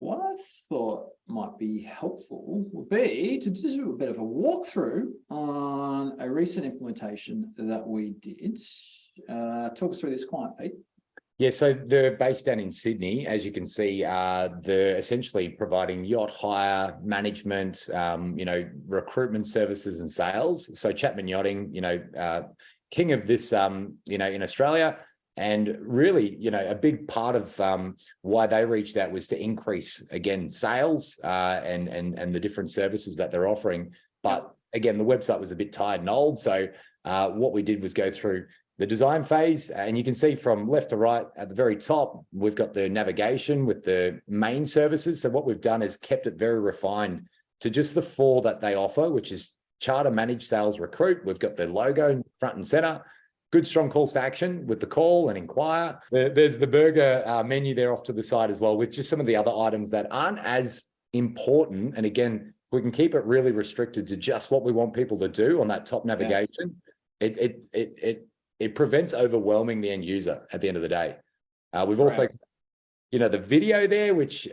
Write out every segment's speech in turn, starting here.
what I thought might be helpful would be to just do a bit of a walkthrough on a recent implementation that we did. Talk us through this client, Pete. Yeah, so they're based down in Sydney. As you can see, they're essentially providing yacht hire, management, recruitment services and sales. So Chapman Yachting, king of this, in Australia. And really, a big part of why they reached out was to increase, again, sales and the different services that they're offering. But again, the website was a bit tired and old. So what we did was go through the design phase, and you can see from left to right at the very top, we've got the navigation with the main services. So what we've done is kept it very refined to just the four that they offer, which is charter, manage, sales, recruit. We've got the logo front and center, good strong calls to action with the call and inquire. There's the burger menu there off to the side as well, with just some of the other items that aren't as important. And again, we can keep it really restricted to just what we want people to do on that top navigation. It prevents overwhelming the end user at the end of the day. We've also, the video there, which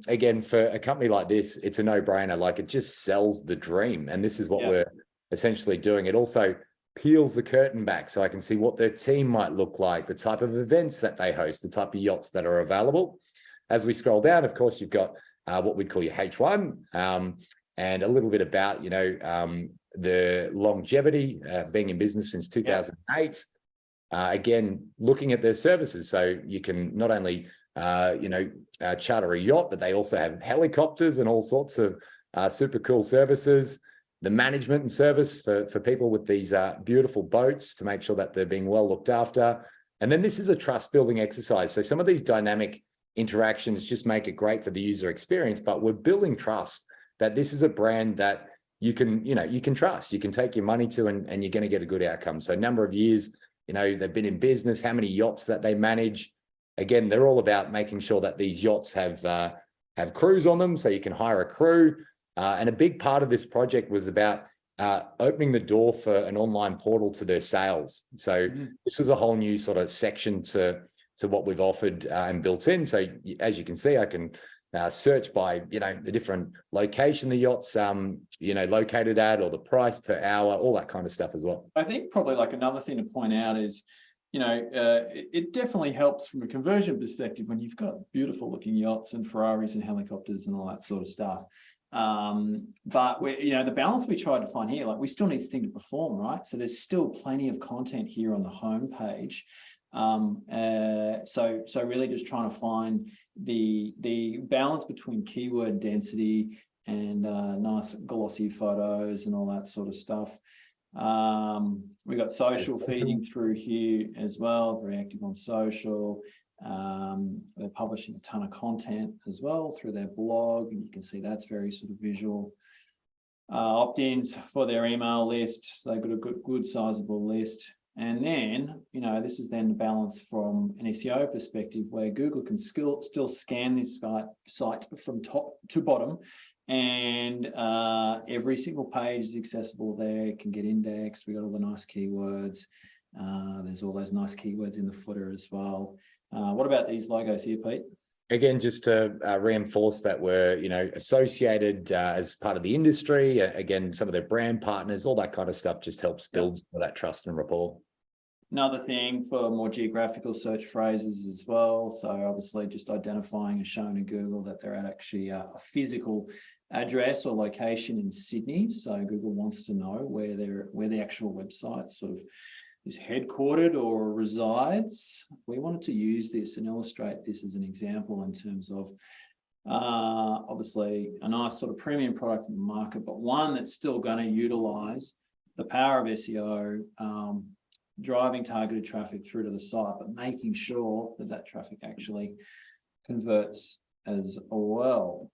again, for a company like this, it's a no-brainer. Like, it just sells the dream. And this is what we're essentially doing. It also peels the curtain back so I can see what their team might look like, the type of events that they host, the type of yachts that are available. As we scroll down, of course, you've got what we'd call your H1 and a little bit about, the longevity, being in business since 2008. Again, looking at their services. So you can not only, charter a yacht, but they also have helicopters and all sorts of super cool services. The management and service for people with these beautiful boats to make sure that they're being well looked after. And then this is a trust building exercise. So some of these dynamic interactions just make it great for the user experience, but we're building trust that this is a brand that you can trust, you can take your money to, and you're going to get a good outcome. So number of years, they've been in business, how many yachts that they manage. Again, they're all about making sure that these yachts have crews on them, so you can hire a crew. And a big part of this project was about opening the door for an online portal to their sales. So this was a whole new sort of section to what we've offered and built in. So as you can see, I can search by, the different location the yacht's, located at, or the price per hour, all that kind of stuff as well. I think probably like another thing to point out is, it definitely helps from a conversion perspective when you've got beautiful looking yachts and Ferraris and helicopters and all that sort of stuff. But the balance we tried to find here, like, we still need this thing to perform, right? So there's still plenty of content here on the home page. So really just trying to find the balance between keyword density and nice glossy photos and all that sort of stuff. We got social feeding through here as well, very active on social. They're publishing a ton of content as well through their blog, and you can see that's very sort of visual. Opt-ins for their email list, so they've got a good sizable list. And then, this is then the balance from an SEO perspective, where Google can still scan this site from top to bottom, and every single page is accessible there. It can get indexed. We got all the nice keywords. There's all those nice keywords in the footer as well. What about these logos here, Pete? Again, just to reinforce that we're, associated as part of the industry. Again, some of their brand partners, all that kind of stuff just helps build that trust and rapport. Another thing for more geographical search phrases as well. So obviously just identifying and showing to Google that they're at actually a physical address or location in Sydney. So Google wants to know where the actual website sort of is headquartered or resides. We wanted to use this and illustrate this as an example in terms of obviously a nice sort of premium product in the market, but one that's still going to utilize the power of SEO, driving targeted traffic through to the site, but making sure that traffic actually converts as well.